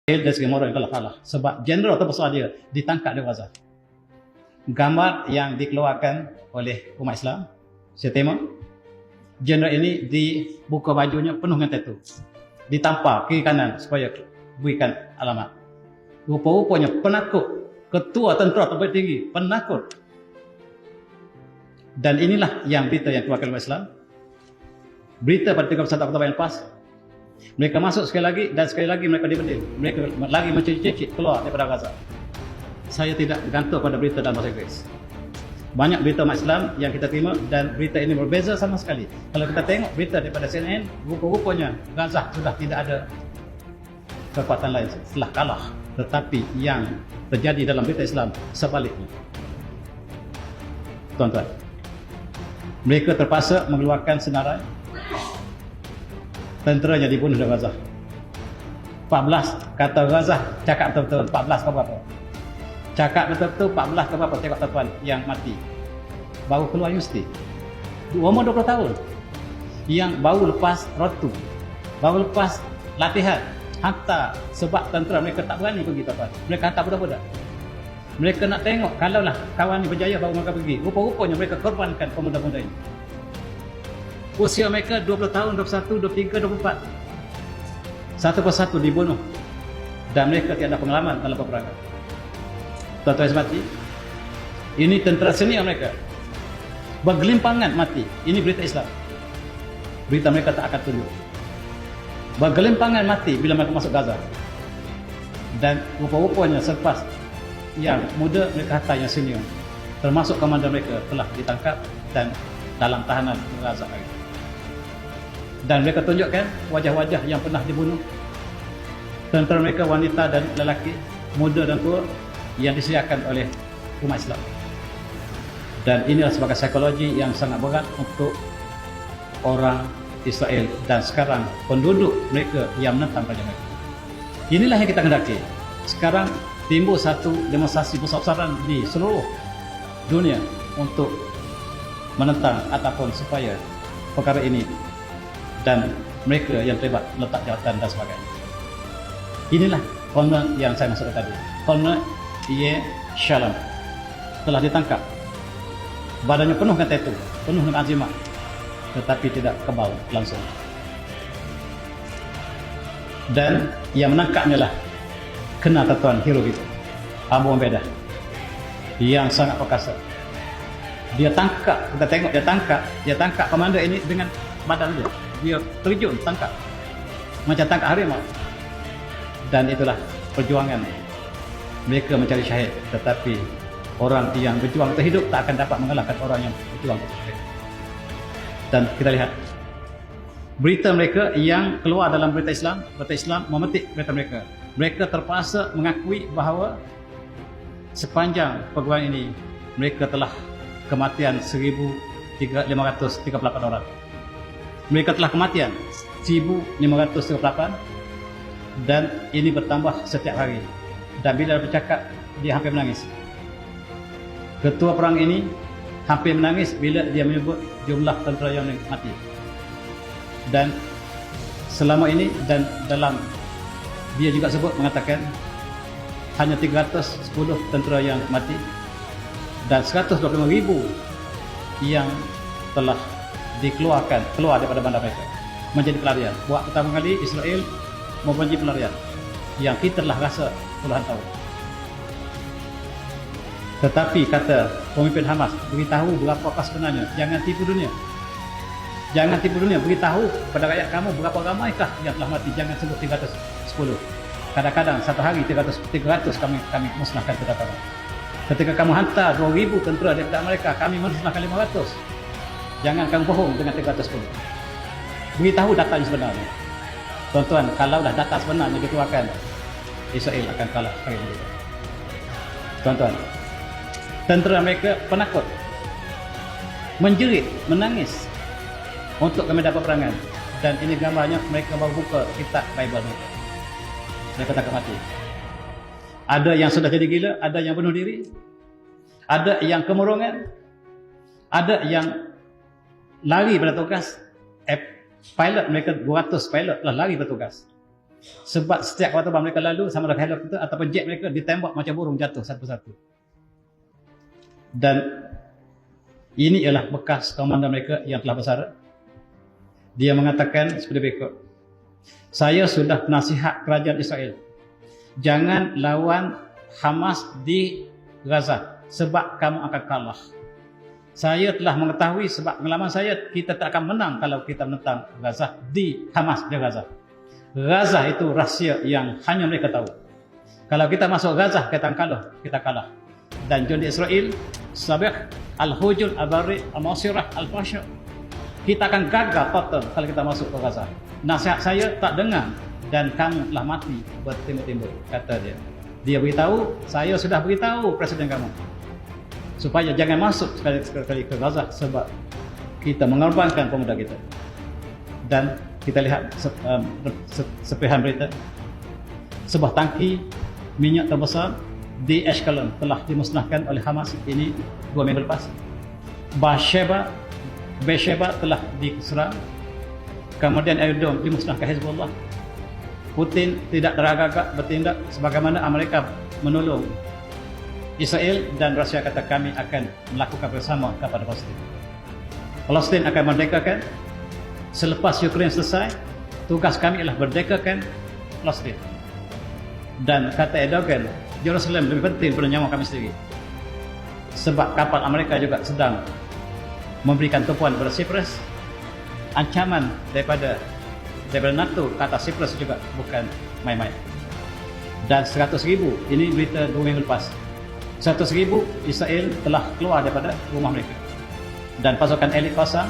dari segi moral yang kalah. Sebab general terbesar dia ditangkap di Gaza. Gambar yang dikeluarkan oleh umat Islam, saya tengok general ini dibuka bajunya penuh dengan tattoo, ditampar kiri kanan supaya berikan alamat. Rupa-rupanya penakut, ketua tentera terbaik tinggi, penakut. Dan inilah yang berita yang keluarkan oleh Islam. Berita pada 31 Oktober yang lepas, mereka masuk sekali lagi dan sekali lagi mereka dibendil. Mereka lagi mencicit keluar daripada Gaza. Saya tidak bergantung pada berita dalam bahasa Inggeris. Banyak berita umat Islam yang kita terima dan berita ini berbeza sama sekali. Kalau kita tengok berita daripada CNN, rupa-rupanya Gaza sudah tidak ada kekuatan lain, telah kalah. Tetapi yang terjadi dalam berita Islam sebaliknya. Tuan-tuan, mereka terpaksa mengeluarkan senarai. Tenteranya dibunuh di Gaza. 14 kata Gaza cakap betul-betul. 14 ke berapa? Cakap betul-betul 14 ke berapa? Tengok tuan-tuan yang mati. Baru keluar universiti. Umur 20 tahun. Yang baru lepas rotu. Baru lepas latihan. Hantar sebab tentera mereka tak berani pergi tuan-tuan. Mereka hantar budak-budak. Mereka nak tengok kalaulah kawan ni berjaya baru mereka pergi. Rupa-rupanya mereka korbankan pemuda-pemuda ini. Usia mereka 20 tahun, 21, 23, 24. Satu persatu dibunuh. Dan mereka tiada pengalaman dalam peperangan. Tuan-tuan yang mati, ini tentera senior mereka. Bergelimpangan mati. Ini berita Islam. Berita mereka tak akan tunjuk. Bergelimpangan mati bila mereka masuk Gaza. Dan rupa-rupanya selepas yang muda mereka hantar yang senior. Termasuk komandan mereka telah ditangkap dan dalam tahanan Gaza. Dan mereka tunjukkan wajah-wajah yang pernah dibunuh. Tentera mereka wanita dan lelaki, muda dan tua yang disediakan oleh umat Islam. Dan inilah sebagai psikologi yang sangat berat untuk orang Israel dan sekarang penduduk mereka yang menentang raja mereka. Inilah yang kita hendaki. Sekarang timbul satu demonstrasi besar-besaran di seluruh dunia untuk menentang ataupun supaya perkara ini dan mereka yang terlibat letak jawatan dan sebagainya. Inilah Colonel yang saya maksudkan tadi. Colonel Ye Shalom telah ditangkap. Badannya penuh dengan tattoo, penuh dengan azimat, tetapi tidak kebal langsung. Dan yang menangkapnya lah kena tuan hero itu, Abu Ubaidah, yang sangat perkasa. Dia tangkap, kita tengok dia tangkap komander ini dengan badan dia. Dia terjun tangkap macam tangkap harimau. Dan itulah perjuangan mereka mencari syahid. Tetapi orang yang berjuang terhidup tak akan dapat mengalahkan orang yang berjuang terhidup. Dan kita lihat berita mereka yang keluar dalam berita Islam memetik berita mereka. Mereka terpaksa mengakui bahawa sepanjang perguruan ini mereka telah kematian 1,538 orang. Mereka telah kematian 1,538 dan ini bertambah setiap hari. Dan bila bercakap, dia hampir menangis. Ketua perang ini hampir menangis bila dia menyebut jumlah tentera yang mati. Dan selama ini dan dalam dia juga sebut mengatakan hanya 310 tentera yang mati dan 125,000 yang telah keluar daripada bandar mereka menjadi pelarian. Buat pertama kali Israel mempunyai pelarian yang kita telah rasa puluhan tahun. Tetapi kata pemimpin Hamas, beritahu berapakah sebenarnya. Jangan tipu dunia. Jangan tipu dunia. Beritahu kepada rakyat kamu berapa ramaikah yang telah mati. Jangan sebut 310. Kadang-kadang satu hari 300 kami musnahkan tentera kamu. Ketika kamu hantar 2,000 tentera daripada mereka, kami musnahkan 500. Jangan kamu bohong dengan 310. Beritahu data yang sebenarnya. Tuan-tuan, kalau dah data sebenarnya dikeluarkan, Israel akan kalah hari ini. Tuan-tuan, tentera mereka penakut, menjerit, menangis untuk ke medan peperangan. Dan ini gambarnya mereka baru buka kitab Bible mereka. Mereka takut mati. Ada yang sudah jadi gila, ada yang bunuh diri, ada yang kemurungan, ada yang lari pada tugas. Pilot mereka 200 pilot telah lari bertugas. Sebab setiap waktu mereka lalu sama ada helikopter ataupun jet mereka ditembak macam burung jatuh satu persatu. Dan ini ialah bekas komandan mereka yang telah bersara. Dia mengatakan seperti berikut. Saya sudah nasihat kerajaan Israel. Jangan lawan Hamas di Gaza sebab kamu akan kalah. Saya telah mengetahui sebab pengalaman saya kita tak akan menang kalau kita menentang Gaza di Hamas di Gaza. Gaza itu rahsia yang hanya mereka tahu. Kalau kita masuk Gaza kita akan kalah. Dan jundi Israel Sabih Al-Hujul Al-Bari Al-Masirah Al-Fasha, kita akan gagal total kalau kita masuk ke Gaza. Nasihat saya tak dengar dan kamu telah mati bertimbul-timbul, kata dia. Dia beritahu, saya sudah beritahu presiden kamu supaya jangan masuk sekali-sekali ke Gaza sebab kita mengorbankan pemuda kita. Dan kita lihat sepihak berita, sebuah tangki minyak terbesar di Ashkelon telah dimusnahkan oleh Hamas ini 2 minggu lepas. Beersheba telah diserang, kemudian Aerodrome dimusnahkan Hezbollah. Putin tidak teragak-agak bertindak sebagaimana Amerika menolong Israel, dan Rusia kata kami akan melakukan bersama kepada Palestin. Palestin akan merdekakan selepas Ukraine selesai. Tugas kami ialah merdekakan Palestin. Dan kata Erdogan, Jerusalem lebih penting daripada nyawa kami sendiri. Sebab kapal Amerika juga sedang memberikan tumpuan kepada Cyprus. Ancaman daripada NATO ke atas Cyprus juga bukan main-main. Dan 100,000, ini berita 2 minggu lepas, 100,000 Israel telah keluar daripada rumah mereka. Dan pasukan elit pasang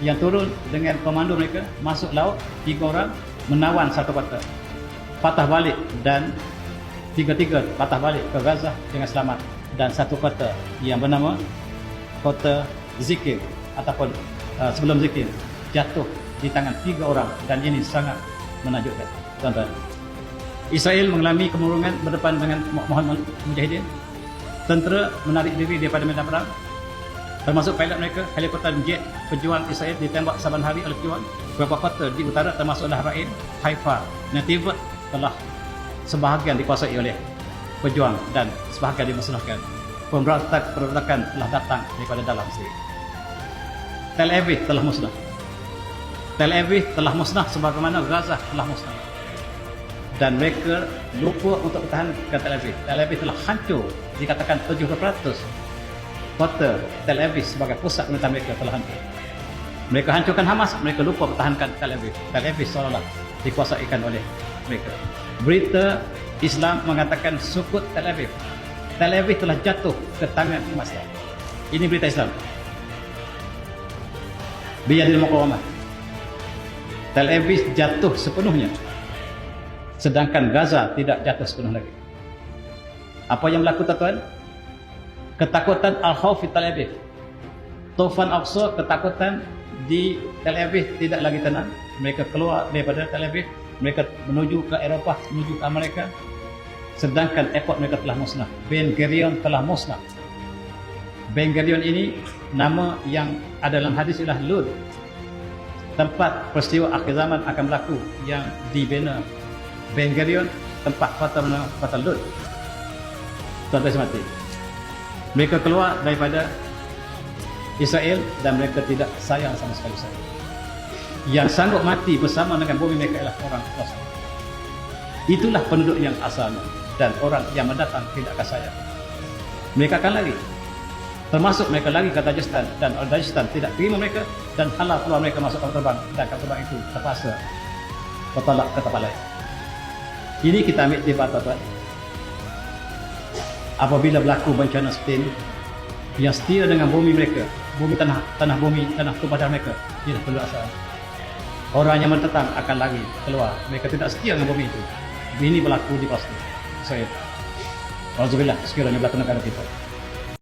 yang turun dengan komando mereka masuk laut, 3 orang menawan satu kota, patah balik, dan 3 patah balik ke Gaza dengan selamat. Dan satu kota yang bernama kota Zikir ataupun sebelum Zikir jatuh di tangan 3 orang, dan ini sangat menakjubkan, tuan-tuan. Israel mengalami kemurungan berdepan dengan Muhammad Mujahidin. Tentera menarik diri daripada medan perang, termasuk pilot mereka. Helikopter jet pejuang Israel ditembak saban hari oleh pejuang. Beberapa kota di utara termasuklah Rain, Haifa, Netivot telah sebahagian dikuasai oleh pejuang dan sebahagian dimusnahkan. Pemberontakan telah datang daripada dalam sendiri. Tel Aviv telah musnah. Tel Aviv telah musnah sebagaimana Gaza telah musnah. Dan mereka lupa untuk bertahan ke Tel Aviv. Tel Aviv telah hancur. Dikatakan 70% kota Tel Aviv sebagai pusat pemerintahan mereka telah hancur. Mereka hancurkan Hamas, mereka lupa pertahankan Tel Aviv. Tel Aviv seolah-olah dikuasaikan oleh mereka. Berita Islam mengatakan sukut Tel Aviv. Tel Aviv telah jatuh ke tangan umat Islam. Ini berita Islam. Biyadil Muqawamah. Tel Aviv jatuh sepenuhnya, sedangkan Gaza tidak jatuh sepenuh lagi. Apa yang berlaku, tuan-tuan? Ketakutan Al-Khawf di Tel Aviv. Tufan Aqsa, ketakutan di Tel Aviv tidak lagi tenang. Mereka keluar daripada Tel Aviv, mereka menuju ke Eropah, menuju ke Amerika. Sedangkan airport mereka telah musnah. Ben Gurion telah musnah. Ben Gurion ini nama yang ada dalam hadis ialah Lud, tempat peristiwa akhir zaman akan berlaku yang dibina Ben Gurion, tempat kota Lud. Tuan-tuan mati. Mereka keluar daripada Israel dan mereka tidak sayang sama sekali Israel. Yang sanggup mati bersama dengan bumi mereka ialah orang Palestin. Itulah penduduk yang asalnya, dan orang yang mendatang tidak akan sayang. Mereka akan lari. Termasuk mereka lari ke Tajikistan, dan Tajikistan tidak terima mereka dan halau keluar mereka masuk kapal terbang, dan kapal terbang itu terpaksa bertolak ke tempat lain. Ini kita ambil tiba, tuan-tuan. Apabila berlaku bencana seperti ini, yang setia dengan bumi mereka, bumi tanah tumpah darah mereka, tidak perlu asal. Orang yang menentang akan lari keluar. Mereka tidak setia dengan bumi itu. Ini berlaku di Palestin. Alhamdulillah, sekiranya berlaku negara kita.